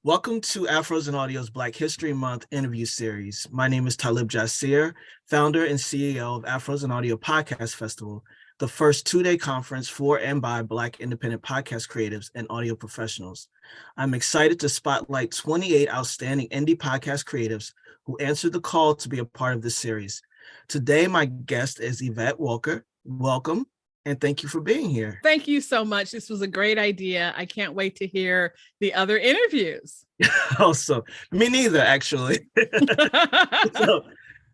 Welcome to Afros and Audio's Black History Month interview series. My name is Talib Jasir, founder and CEO of Afros and Audio Podcast Festival, the first two-day conference for and by Black independent podcast creatives and audio professionals. I'm excited to spotlight 28 outstanding indie podcast creatives who answered the call to be a part of this series. Today, my guest is Yvette Walker. Welcome. And thank you for being here. Thank you so much. This was a great idea. I can't wait to hear the other interviews. Also, me neither, actually. So,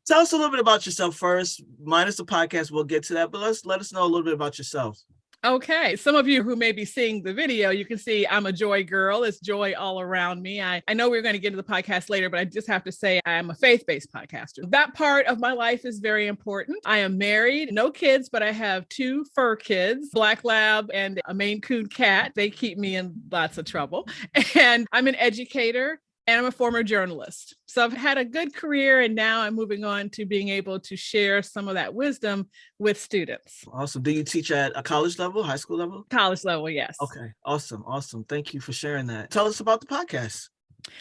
tell us a little bit about yourself first. Minus the podcast, we'll get to that, but let us know a little bit about yourself. Okay. Some of you who may be seeing the video, you can see I'm a joy girl. It's joy all around me. I know we're going to get into the podcast later, but I just have to say I'm a faith-based podcaster. That part of my life is very important. I am married, no kids, but I have two fur kids, Black Lab and a Maine Coon cat. They keep me in lots of trouble. And I'm an educator. And I'm a former journalist. So I've had a good career, and now I'm moving on to being able to share some of that wisdom with students. Awesome. Do you teach at a college level, high school level? College level, yes. Okay. Awesome. Thank you for sharing that. Tell us about the podcast.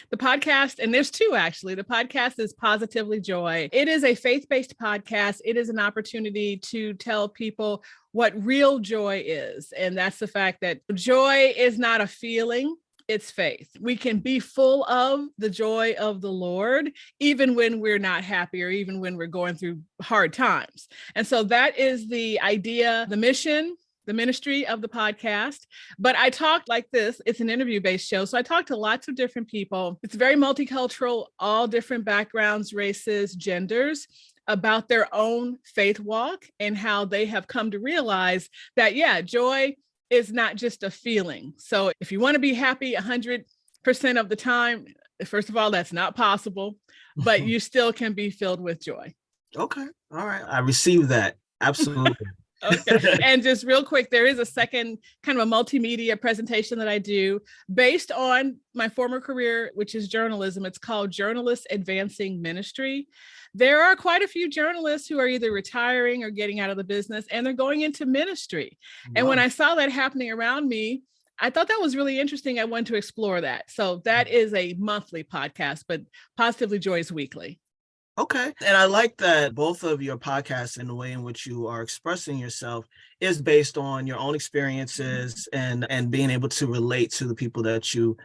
The podcast, and there's two actually. The podcast is Positively Joy. It is a faith-based podcast. It is an opportunity to tell people what real joy is. And that's the fact that joy is not a feeling. It's faith. We can be full of the joy of the Lord, even when we're not happy or even when we're going through hard times. And so that is the idea, the mission, the ministry of the podcast. But I talk like this. It's an interview-based show. So I talk to lots of different people. It's very multicultural, all different backgrounds, races, genders, about their own faith walk and how they have come to realize that, joy is not just a feeling. So if you want to be happy 100% of the time, first of all, that's not possible, but you still can be filled with joy. Okay. All right. I received that. Absolutely. Okay. And just real quick, there is a second kind of a multimedia presentation that I do based on my former career, which is journalism. It's called Journalists Advancing Ministry. There are quite a few journalists who are either retiring or getting out of the business, and they're going into ministry. Wow. And when I saw that happening around me, I thought that was really interesting. I wanted to explore that. So that is a monthly podcast, but Positively Joy is weekly. Okay. And I like that both of your podcasts and the way in which you are expressing yourself is based on your own experiences and being able to relate to the people that you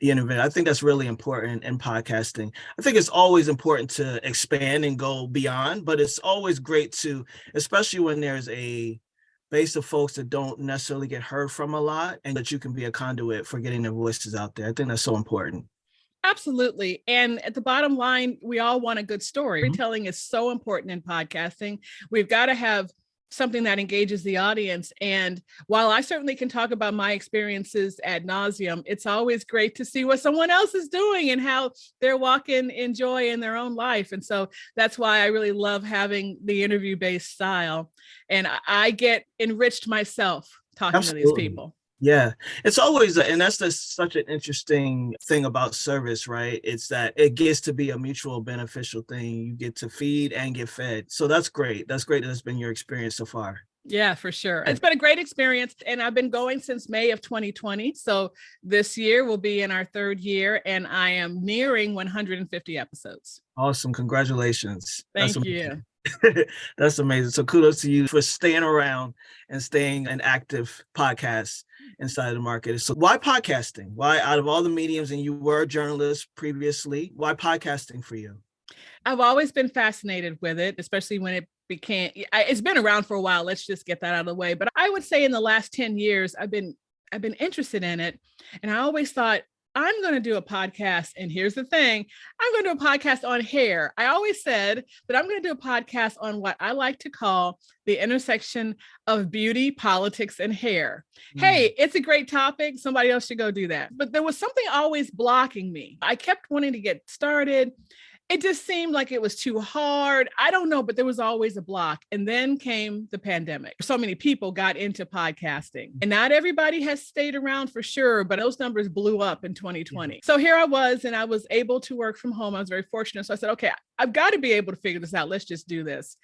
interview. I think that's really important in podcasting. I think it's always important to expand and go beyond, but it's always great to, especially when there's a base of folks that don't necessarily get heard from a lot, and that you can be a conduit for getting their voices out there. I think that's so important. Absolutely. And at the bottom line, we all want a good story. Storytelling is so important in podcasting. We've got to have something that engages the audience. And while I certainly can talk about my experiences ad nauseum, it's always great to see what someone else is doing and how they're walking in joy in their own life. And so that's why I really love having the interview-based style. And I get enriched myself talking to these people. Yeah, it's always, and that's such an interesting thing about service, right? It's that it gets to be a mutual beneficial thing. You get to feed and get fed. So that's great. That's great that it's been your experience so far. Yeah, for sure. It's been a great experience. And I've been going since May of 2020. So this year will be in our third year, and I am nearing 150 episodes. Awesome. Congratulations. Thank you. That's amazing. So kudos to you for staying around and staying an active podcast inside of the market. So why podcasting? Why, out of all the mediums, and you were a journalist previously, why podcasting for you? I've always been fascinated with it, especially when it's been around for a while. Let's just get that out of the way. But I would say in the last 10 years, I've been interested in it. And I always thought, I'm going to do a podcast. And here's the thing, I'm going to do a podcast on hair. I always said that I'm going to do a podcast on what I like to call the intersection of beauty, politics, and hair. Hey, it's a great topic. Somebody else should go do that. But there was something always blocking me. I kept wanting to get started. It just seemed like it was too hard. I don't know, but there was always a block. And then came the pandemic. So many people got into podcasting, and not everybody has stayed around for sure, but those numbers blew up in 2020. So here I was, and I was able to work from home. I was very fortunate. So I said, okay, I've got to be able to figure this out. Let's just do this.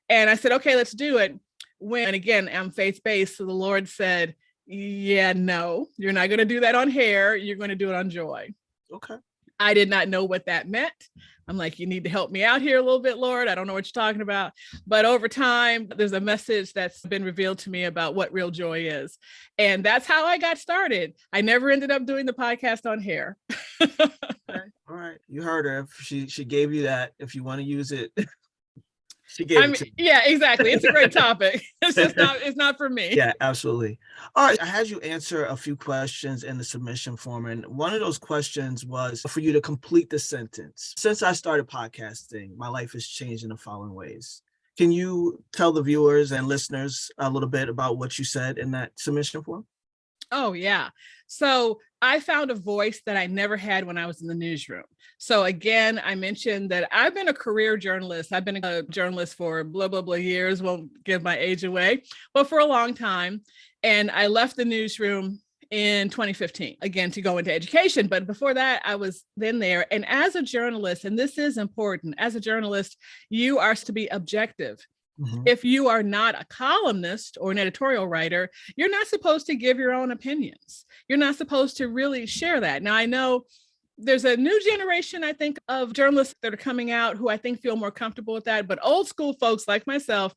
And I said, okay, let's do it. When, again, I'm faith-based. So the Lord said, yeah, no, you're not going to do that on hair. You're going to do it on joy. Okay. I did not know what that meant. I'm like, you need to help me out here a little bit, Lord. I don't know what you're talking about. But over time, there's a message that's been revealed to me about what real joy is. And that's how I got started. I never ended up doing the podcast on hair. Okay. All right. You heard her. She gave you that. If you want to use it, she gave it to you. Yeah, exactly. It's a great topic. It's not for me. Yeah, absolutely. All right. I had you answer a few questions in the submission form. And one of those questions was for you to complete the sentence. Since I started podcasting, my life has changed in the following ways. Can you tell the viewers and listeners a little bit about what you said in that submission form? Oh, yeah. So I found a voice that I never had when I was in the newsroom. So again, I mentioned that I've been a career journalist. I've been a journalist for blah, blah, blah years. Won't give my age away, but for a long time. And I left the newsroom in 2015, again, to go into education. But before that, I was then there. And as a journalist, and this is important, as a journalist, you are to be objective. Mm-hmm. If you are not a columnist or an editorial writer, you're not supposed to give your own opinions. You're not supposed to really share that. Now, I know there's a new generation, I think, of journalists that are coming out who I think feel more comfortable with that. But old school folks like myself,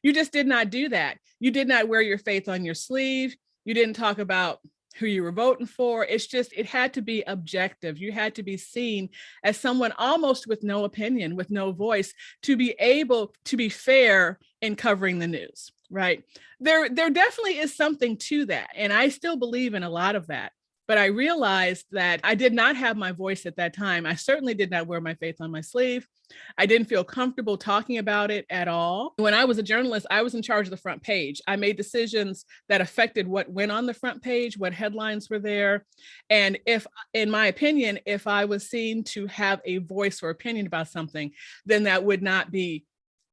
you just did not do that. You did not wear your faith on your sleeve. You didn't talk about who you were voting for. It's just, it had to be objective. You had to be seen as someone almost with no opinion, with no voice, to be able to be fair in covering the news, right? There definitely is something to that. And I still believe in a lot of that. But I realized that I did not have my voice at that time. I certainly did not wear my faith on my sleeve. I didn't feel comfortable talking about it at all. When I was a journalist, I was in charge of the front page. I made decisions that affected what went on the front page, what headlines were there. And if, in my opinion, if I was seen to have a voice or opinion about something, then that would not be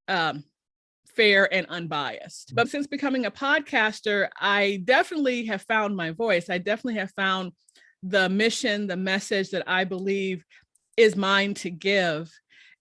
fair and unbiased. But since becoming a podcaster, I definitely have found my voice. I definitely have found the mission, the message that I believe is mine to give.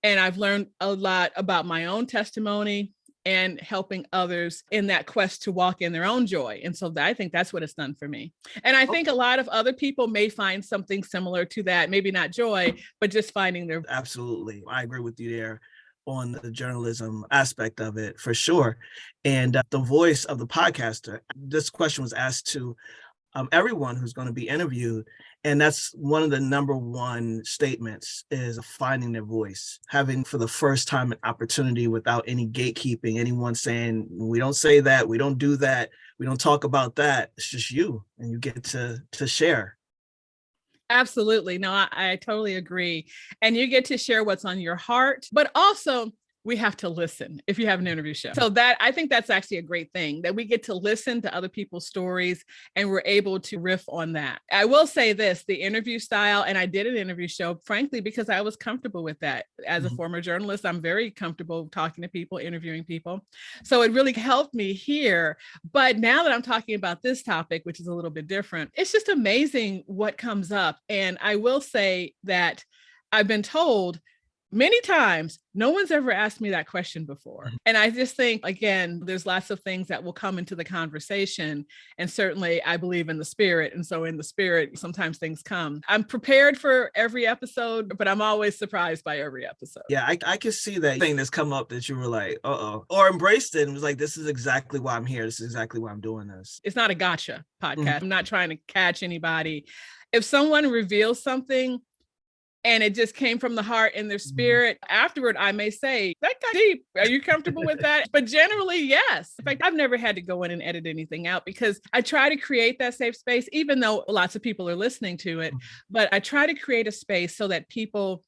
And I've learned a lot about my own testimony and helping others in that quest to walk in their own joy. And so I think that's what it's done for me. And I think a lot of other people may find something similar to that, maybe not joy, but just finding their... Absolutely. I agree with you there on the journalism aspect of it, for sure. And the voice of the podcaster, this question was asked to everyone who's going to be interviewed. And that's one of the number one statements, is finding their voice, having for the first time an opportunity without any gatekeeping, anyone saying, we don't say that, we don't do that, we don't talk about that. It's just you, and you get to share. Absolutely. No, I totally agree. And you get to share what's on your heart, but also we have to listen if you have an interview show. So that, I think that's actually a great thing, that we get to listen to other people's stories and we're able to riff on that. I will say this, the interview style, and I did an interview show, frankly, because I was comfortable with that. As a former journalist, I'm very comfortable talking to people, interviewing people. So it really helped me here. But now that I'm talking about this topic, which is a little bit different, it's just amazing what comes up. And I will say that I've been told many times, no one's ever asked me that question before. And I just think, again, there's lots of things that will come into the conversation. And certainly I believe in the spirit. And so in the spirit, sometimes things come. I'm prepared for every episode, but I'm always surprised by every episode. Yeah, I can see that thing that's come up that you were like, or embraced it and was like, this is exactly why I'm here. This is exactly why I'm doing this. It's not a gotcha podcast. I'm not trying to catch anybody. If someone reveals something, and it just came from the heart and their spirit, afterward, I may say, that got deep. Are you comfortable with that? But generally, yes. In fact, I've never had to go in and edit anything out because I try to create that safe space, even though lots of people are listening to it. But I try to create a space so that people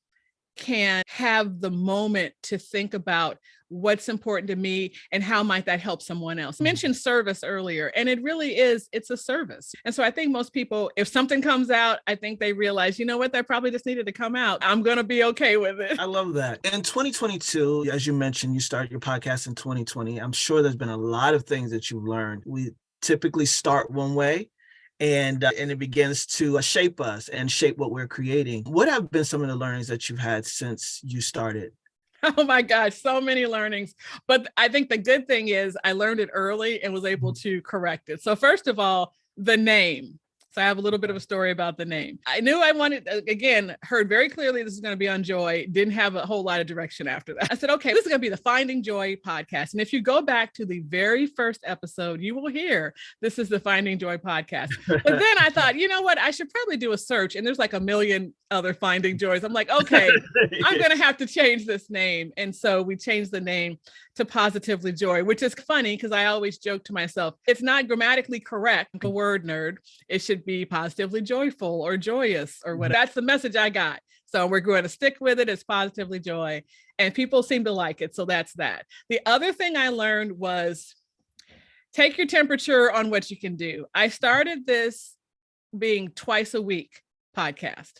can have the moment to think about what's important to me and how might that help someone else. I mentioned service earlier, and it really is, it's a service. And so I think most people, if something comes out, I think they realize, you know what, that probably just needed to come out. I'm going to be okay with it. I love that. In 2022, as you mentioned, you started your podcast in 2020. I'm sure there's been a lot of things that you've learned. We typically start one way, and it begins to shape us and shape what we're creating. What have been some of the learnings that you've had since you started? Oh my gosh, so many learnings. But I think the good thing is I learned it early and was able to correct it. So first of all, the name. So I have a little bit of a story about the name. I knew I wanted, again, heard very clearly this is going to be on Joy. Didn't have a whole lot of direction after that. I said, okay, this is going to be the Finding Joy podcast. And if you go back to the very first episode, you will hear this is the Finding Joy podcast. But then I thought, you know what? I should probably do a search. And there's like a million other Finding Joys. I'm like, okay, I'm going to have to change this name. And so we changed the name to Positively Joy, which is funny because I always joke to myself, it's not grammatically correct, the word nerd. It should be positively joyful or joyous or what. That's the message I got. So we're going to stick with it as Positively Joy, and people seem to like it. So that's that. The other thing I learned was take your temperature on what you can do. I started this being twice a week podcast.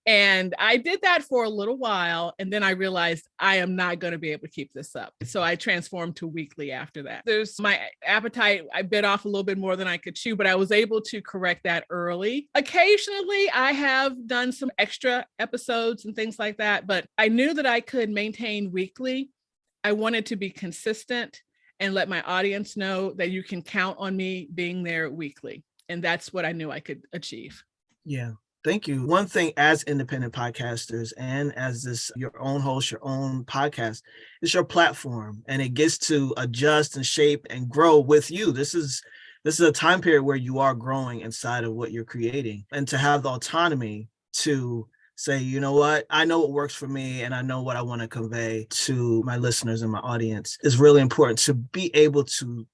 And I did that for a little while. And then I realized I am not going to be able to keep this up. So I transformed to weekly after that. There's my appetite. I bit off a little bit more than I could chew, but I was able to correct that early. Occasionally, I have done some extra episodes and things like that, but I knew that I could maintain weekly. I wanted to be consistent and let my audience know that you can count on me being there weekly. And that's what I knew I could achieve. Yeah. Thank you. One thing as independent podcasters and as this your own host, your own podcast, is your platform, and it gets to adjust and shape and grow with you. This is a time period where you are growing inside of what you're creating, and to have the autonomy to say, you know what, I know what works for me and I know what I want to convey to my listeners and my audience is really important. To be able to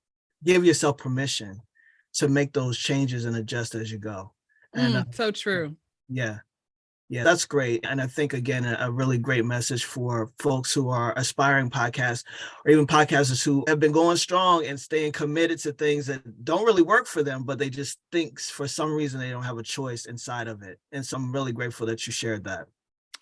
give yourself permission to make those changes and adjust as you go. And so true. Yeah, that's great. And I think, again, a really great message for folks who are aspiring podcasts or even podcasters who have been going strong and staying committed to things that don't really work for them, but they just think for some reason they don't have a choice inside of it. And so I'm really grateful that you shared that.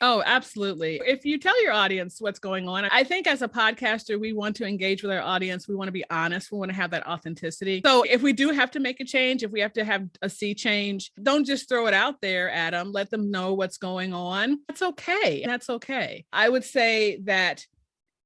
Oh, absolutely. If you tell your audience what's going on, I think as a podcaster, we want to engage with our audience. We want to be honest. We want to have that authenticity. So if we do have to make a change, if we have to have a sea change, don't just throw it out there at them. Let them know what's going on. That's okay. That's okay. I would say that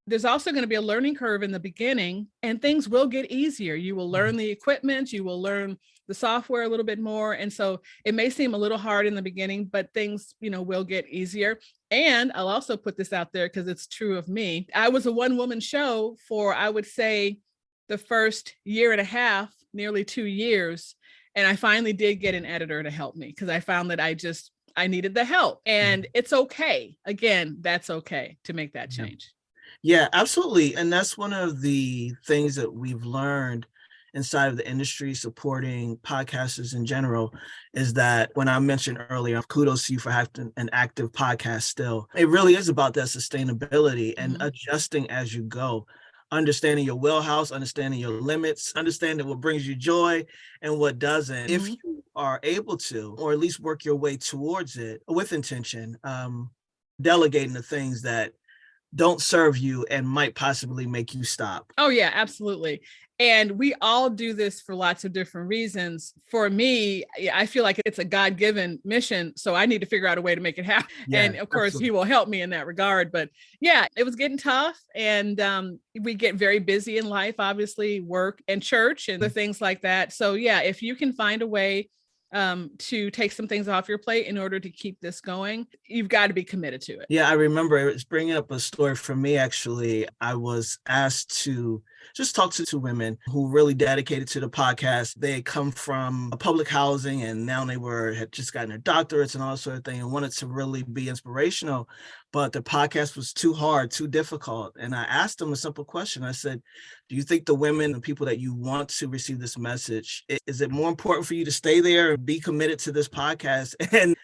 there's also going to be a learning curve in the beginning, and things will get easier. You will learn the equipment, you will learn the software a little bit more. And so it may seem a little hard in the beginning, but things, will get easier. And I'll also put this out there because it's true of me. I was a one-woman show for, I would say, the first year and a half, nearly 2 years. And I finally did get an editor to help me because I found that I needed the help. And it's okay. Again, that's okay to make that change. Yeah, absolutely. And that's one of the things that we've learned inside of the industry supporting podcasters in general, is that when I mentioned earlier, kudos to you for having an active podcast still. It really is about that sustainability and adjusting as you go, understanding your wheelhouse, understanding your limits, understanding what brings you joy and what doesn't. If you are able to, or at least work your way towards it with intention, delegating the things that don't serve you and might possibly make you stop. Oh yeah, absolutely. And we all do this for lots of different reasons. For me, I feel like it's a God-given mission. So I need to figure out a way to make it happen. Yeah, and of course, absolutely. He will help me in that regard. But yeah, it was getting tough. And we get very busy in life, obviously, work and church and the things like that. So yeah, if you can find a way to take some things off your plate in order to keep this going, you've got to be committed to it. Yeah, I remember it's bringing up a story for me, actually. I was asked to just talk to two women who really dedicated to the podcast. They had come from public housing and now had just gotten their doctorates and all that sort of thing and wanted to really be inspirational, but the podcast was too hard, too difficult. And I asked them a simple question. I said, do you think the women, the people that you want to receive this message, is it more important for you to stay there and be committed to this podcast and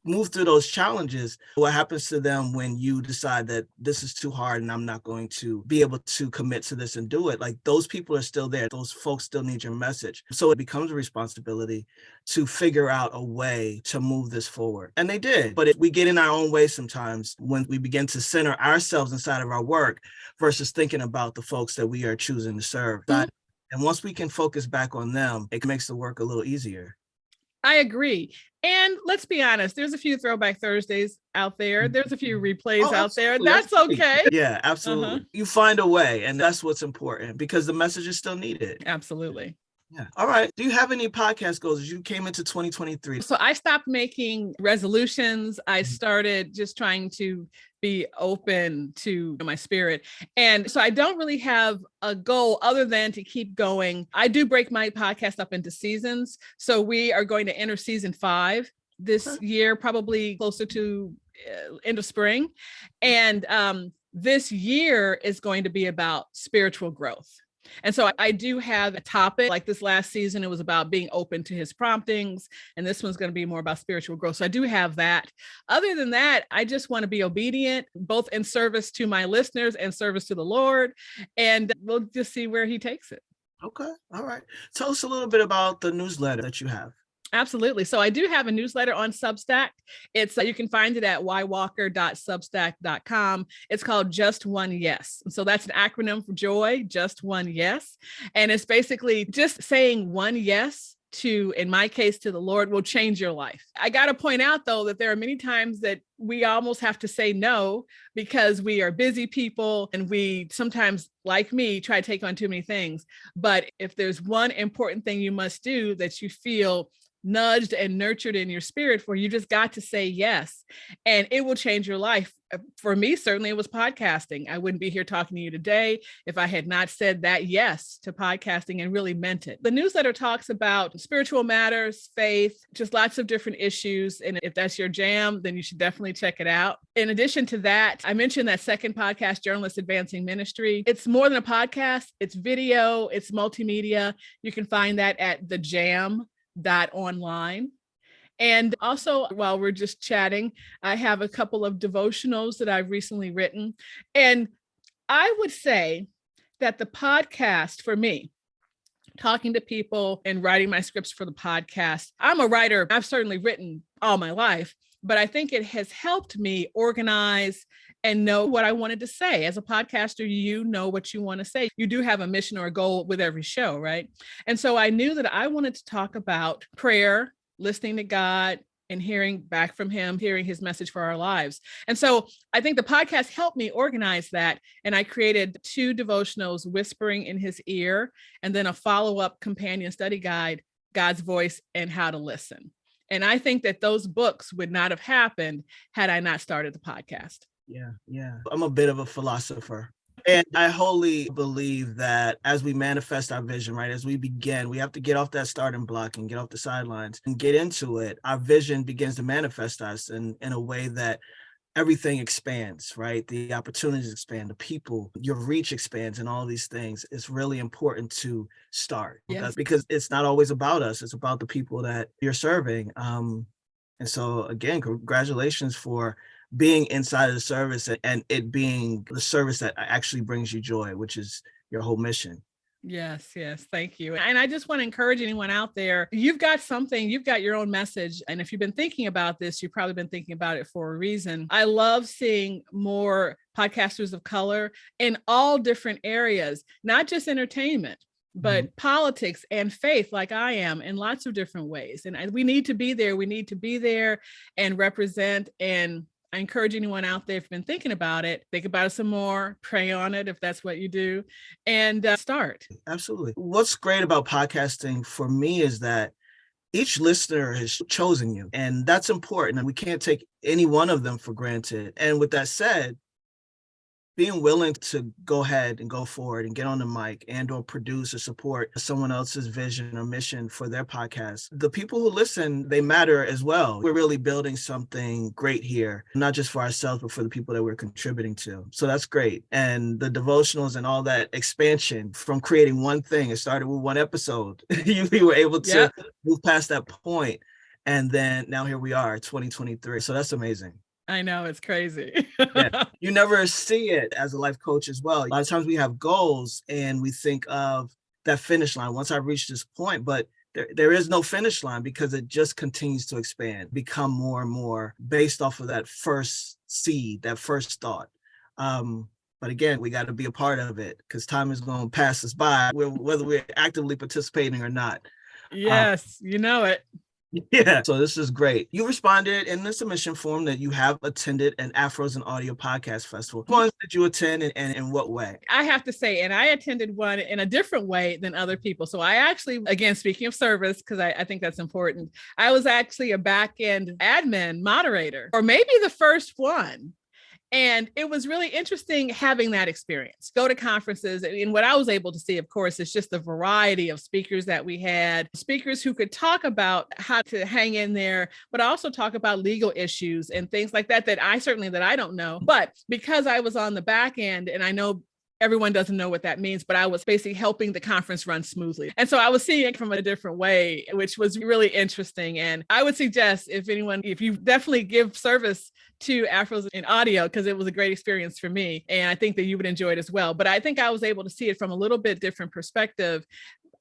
move through those challenges? What happens to them when you decide that this is too hard and I'm not going to be able to commit to this and do it? Like, those people are still there. Those folks still need your message. So it becomes a responsibility to figure out a way to move this forward. And they did. But we get in our own way sometimes when we begin to center ourselves inside of our work versus thinking about the folks that we are choosing to serve. And once we can focus back on them, it makes the work a little easier. I agree. And let's be honest, there's a few Throwback Thursdays out there. There's a few replays out there. That's okay. Yeah, absolutely. You find a way, and that's what's important because the message is still needed. Absolutely. Yeah. All right. Do you have any podcast goals as you came into 2023? So I stopped making resolutions. I started just trying to be open to my spirit. And so I don't really have a goal other than to keep going. I do break my podcast up into seasons. So we are going to enter season 5 this year, probably closer to end of spring. And this year is going to be about spiritual growth. And so I do have a topic. Like this last season, it was about being open to his promptings. And this one's going to be more about spiritual growth. So I do have that. Other than that, I just want to be obedient, both in service to my listeners and service to the Lord. And we'll just see where he takes it. Okay. All right. Tell us a little bit about the newsletter that you have. Absolutely. So I do have a newsletter on Substack. It's you can find it at ywalker.substack.com. It's called Just One Yes. So that's an acronym for joy, Just One Yes. And it's basically just saying one yes to, in my case, to the Lord will change your life. I got to point out, though, that there are many times that we almost have to say no because we are busy people and we sometimes, like me, try to take on too many things. But if there's one important thing you must do that you feel nudged and nurtured in your spirit for, you just got to say yes, and it will change your life. For me, certainly it was podcasting. I wouldn't be here talking to you today if I had not said that yes to podcasting and really meant it. The newsletter talks about spiritual matters, faith, just lots of different issues. And if that's your jam, then you should definitely check it out. In addition to that, I mentioned that second podcast, Journalists Advancing Ministry. It's more than a podcast. It's video, it's multimedia. You can find that at thejam.online. And also, while we're just chatting, I have a couple of devotionals that I've recently written. And I would say that the podcast for me, talking to people and writing my scripts for the podcast, I'm a writer. I've certainly written all my life, but I think it has helped me organize and know what I wanted to say. As a podcaster, you know what you want to say. You do have a mission or a goal with every show, right? And so I knew that I wanted to talk about prayer, listening to God and hearing back from him, hearing his message for our lives. And so I think the podcast helped me organize that. And I created 2 devotionals, Whispering in His Ear, and then a follow-up companion study guide, God's Voice and How to Listen. And I think that those books would not have happened had I not started the podcast. Yeah. I'm a bit of a philosopher. And I wholly believe that as we manifest our vision, right, as we begin, we have to get off that starting block and get off the sidelines and get into it. Our vision begins to manifest us in a way that everything expands, right? The opportunities expand, the people, your reach expands, and all these things. It's really important to start. Yes. Because it's not always about us. It's about the people that you're serving. And so again, congratulations for being inside of the service and it being the service that actually brings you joy, which is your whole mission. Yes. Thank you. And I just want to encourage anyone out there. You've got something, you've got your own message. And if you've been thinking about this, you've probably been thinking about it for a reason. I love seeing more podcasters of color in all different areas, not just entertainment, but politics and faith, like I am, in lots of different ways. And we need to be there. We need to be there and represent. And I encourage anyone out there, if you've been thinking about it, think about it some more, pray on it if that's what you do, and start. Absolutely. What's great about podcasting for me is that each listener has chosen you, and that's important. And we can't take any one of them for granted. And with that said, being willing to go ahead and go forward and get on the mic and or produce or support someone else's vision or mission for their podcast. The people who listen, they matter as well. We're really building something great here, not just for ourselves, but for the people that we're contributing to. So that's great. And the devotionals and all that expansion from creating one thing, it started with one episode. You were able to move past that point. And then now here we are, 2023. So that's amazing. I know, it's crazy. Yeah. You never see it as a life coach as well. A lot of times we have goals and we think of that finish line. Once I reach this point, but there is no finish line because it just continues to expand, become more and more based off of that first seed, that first thought. But again, we got to be a part of it because time is going to pass us by, whether we're actively participating or not. Yes, you know it. Yeah, so this is great. You responded in the submission form that you have attended an Afros and Audio Podcast Festival. Which ones did you attend and in what way? I have to say, and I attended one in a different way than other people. So I actually, again, speaking of service, because I think that's important, I was actually a back end admin moderator, or maybe the first one. And it was really interesting having that experience. Go to conferences. And what I was able to see, of course, is just the variety of speakers that we had, speakers who could talk about how to hang in there, but also talk about legal issues and things like that, that I don't know. But because I was on the back end, and I know everyone doesn't know what that means, but I was basically helping the conference run smoothly. And so I was seeing it from a different way, which was really interesting. And I would suggest if you definitely give service to Afros in audio, because it was a great experience for me. And I think that you would enjoy it as well. But I think I was able to see it from a little bit different perspective.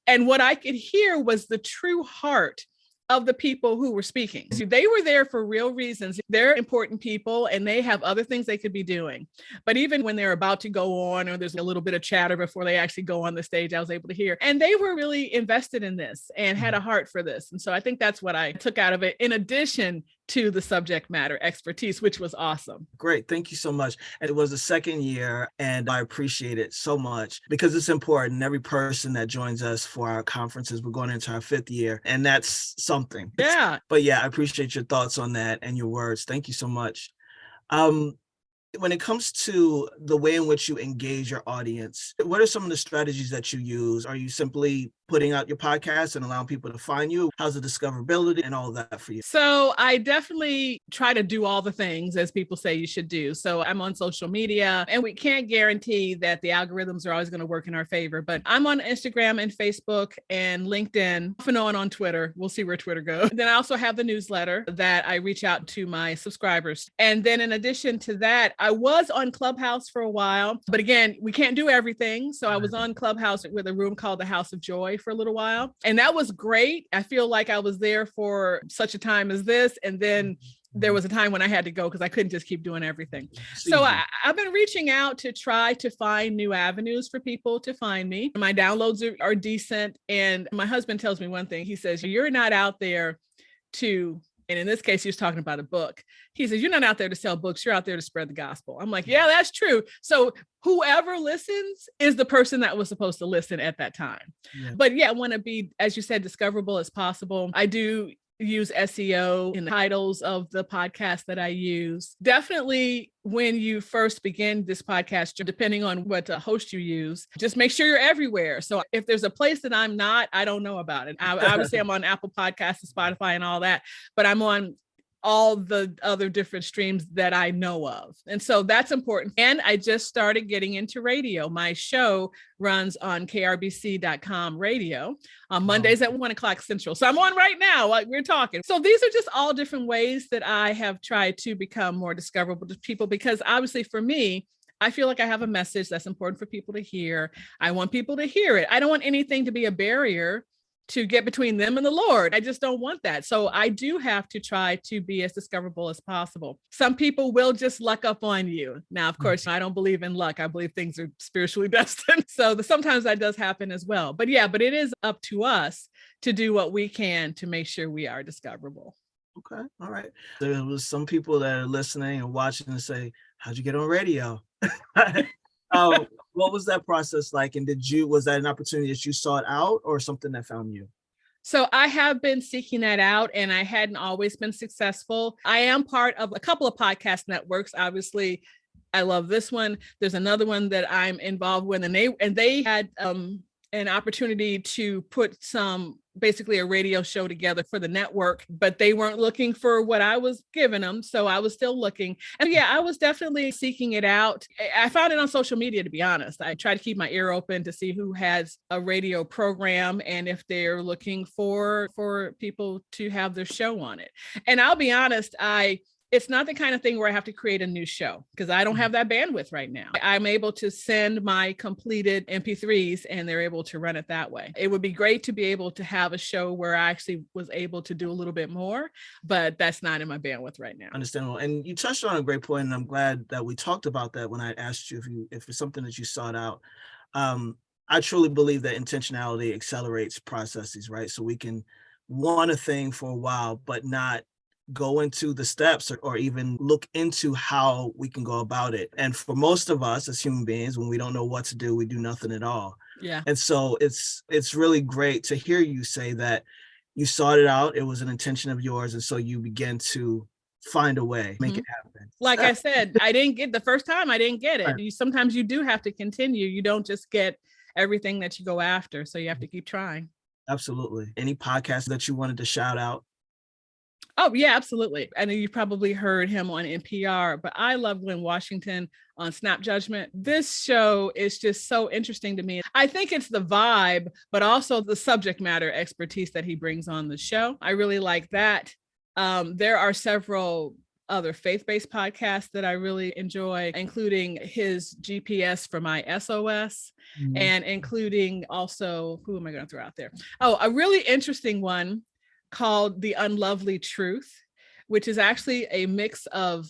And what I could hear was the true heart of the people who were speaking. So they were there for real reasons. They're important people and they have other things they could be doing. But even when they're about to go on, or there's a little bit of chatter before they actually go on the stage, I was able to hear. And they were really invested in this and had a heart for this. And so I think that's what I took out of it, in addition to the subject matter expertise, which was awesome. Great. Thank you so much. And it was the second year, and I appreciate it so much because it's important. Every person that joins us for our conferences, we're going into our 5th year, and that's something. Yeah. But yeah, I appreciate your thoughts on that and your words. Thank you so much. When it comes to the way in which you engage your audience, what are some of the strategies that you use? Are you simply putting out your podcast and allowing people to find you? How's the discoverability and all of that for you? So I definitely try to do all the things, as people say you should do. So I'm on social media, and we can't guarantee that the algorithms are always going to work in our favor, but I'm on Instagram and Facebook and LinkedIn, off and on Twitter. We'll see where Twitter goes. And then I also have the newsletter that I reach out to my subscribers. And then in addition to that, I was on Clubhouse for a while, but again, we can't do everything. So I was on Clubhouse with a room called the House of Joy for a little while. And that was great. I feel like I was there for such a time as this. And then there was a time when I had to go because I couldn't just keep doing everything. So I've been reaching out to try to find new avenues for people to find me. My downloads are decent. And my husband tells me one thing. He says, you're not out there to, and in this case, he was talking about a book. He says, you're not out there to sell books. You're out there to spread the gospel. I'm like, yeah, that's true. So whoever listens is the person that was supposed to listen at that time. Yeah. But yeah, I want to be, as you said, discoverable as possible. I do use SEO in the titles of the podcast that I use. Definitely when you first begin this podcast, depending on what host you use, just make sure you're everywhere. So if there's a place that I'm not, I don't know about it. Obviously, I'm on Apple Podcasts and Spotify and all that, but I'm on all the other different streams that I know of. And so that's important. And I just started getting into radio. My show runs on krbc.com radio on Mondays at 1:00 Central. So I'm on right now, like we're talking. So these are just all different ways that I have tried to become more discoverable to people, because obviously for me, I feel like I have a message that's important for people to hear. I want people to hear it. I don't want anything to be a barrier to get between them and the Lord. I just don't want that. So I do have to try to be as discoverable as possible. Some people will just luck up on you. Now, of course, I don't believe in luck. I believe things are spiritually destined. So sometimes that does happen as well. But yeah, but it is up to us to do what we can to make sure we are discoverable. Okay. All right. There was some people that are listening and watching and say, how'd you get on radio? What was that process like? And was that an opportunity that you sought out or something that found you? So I have been seeking that out, and I hadn't always been successful. I am part of a couple of podcast networks. Obviously, I love this one. There's another one that I'm involved with, and they had an opportunity to put basically a radio show together for the network, but they weren't looking for what I was giving them. So I was still looking. And yeah, I was definitely seeking it out. I found it on social media, to be honest. I try to keep my ear open to see who has a radio program and if they're looking for people to have their show on it. And I'll be honest, it's not the kind of thing where I have to create a new show, because I don't have that bandwidth right now. I'm able to send my completed MP3s and they're able to run it that way. It would be great to be able to have a show where I actually was able to do a little bit more, but that's not in my bandwidth right now. Understandable. And you touched on a great point, and I'm glad that we talked about that when I asked you if it's something that you sought out. I truly believe that intentionality accelerates processes, right? So we can want a thing for a while, but not go into the steps or even look into how we can go about it. And for most of us as human beings, when we don't know what to do, we do nothing at all. Yeah. And so it's really great to hear you say that you sought it out. It was an intention of yours. And so you began to find a way, make it happen. Like I said, I didn't get the first time, I didn't get it. Right. Sometimes you do have to continue. You don't just get everything that you go after. So you have to keep trying. Absolutely. Any podcasts that you wanted to shout out? Oh, yeah, absolutely. I know you probably heard him on NPR, but I love Glenn Washington on Snap Judgment. This show is just so interesting to me. I think it's the vibe, but also the subject matter expertise that he brings on the show. I really like that. There are several other faith-based podcasts that I really enjoy, including his GPS for my SOS, and including also, who am I going to throw out there? Oh, a really interesting one called The Unlovely Truth, which is actually a mix of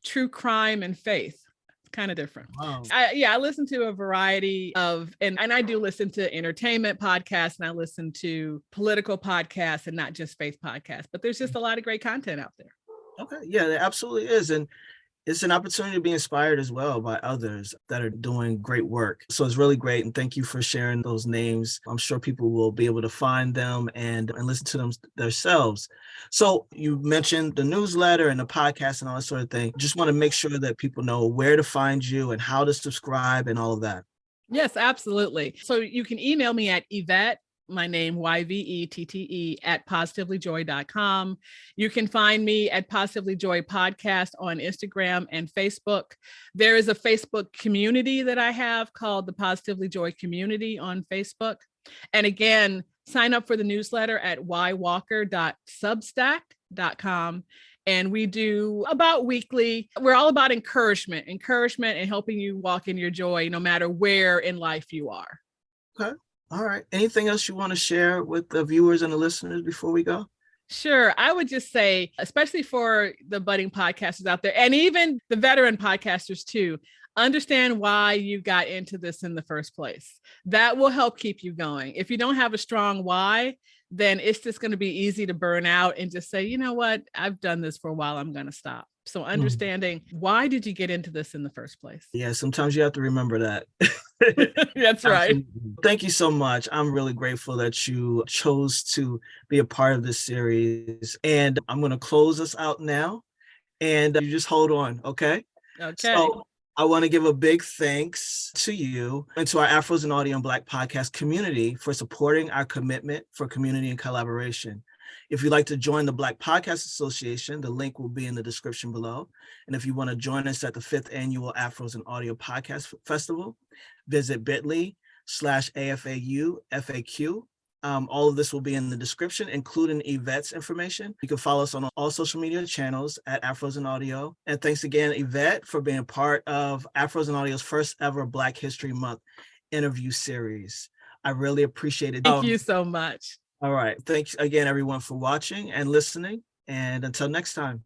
true crime and faith. Kind of different. Wow. I listen to a variety of, and I do listen to entertainment podcasts, and I listen to political podcasts, and not just faith podcasts, but there's just a lot of great content out there. Okay. Yeah, there absolutely is. And it's an opportunity to be inspired as well by others that are doing great work. So it's really great. And thank you for sharing those names. I'm sure people will be able to find them and listen to them themselves. So you mentioned the newsletter and the podcast and all that sort of thing. Just want to make sure that people know where to find you and how to subscribe and all of that. Yes, absolutely. So you can email me at Yvette, my name, YVETTE, at positivelyjoy.com. You can find me at Positively Joy Podcast on Instagram and Facebook. There is a Facebook community that I have called the Positively Joy Community on Facebook. And again, sign up for the newsletter at ywalker.substack.com. And we do about weekly. We're all about encouragement and helping you walk in your joy, no matter where in life you are. Okay. All right. Anything else you want to share with the viewers and the listeners before we go? Sure. I would just say, especially for the budding podcasters out there, and even the veteran podcasters too, understand why you got into this in the first place. That will help keep you going. If you don't have a strong why, then it's just going to be easy to burn out and just say, you know what, I've done this for a while, I'm going to stop. So understanding why did you get into this in the first place? Yeah, sometimes you have to remember that. That's right. Thank you so much. I'm really grateful that you chose to be a part of this series. And I'm going to close us out now. And you just hold on, okay? Okay. So I want to give a big thanks to you and to our Afros and Audio and Black podcast community for supporting our commitment for community and collaboration. If you'd like to join the Black Podcast Association, the link will be in the description below. And if you want to join us at the 5th Annual Afros and Audio Podcast Festival, visit bit.ly/AFAU FAQ. All of this will be in the description, including Yvette's information. You can follow us on all social media channels at Afros and Audio. And thanks again, Yvette, for being a part of Afros and Audio's first ever Black History Month interview series. I really appreciate it. Thank you so much. All right. Thanks again, everyone, for watching and listening. And until next time.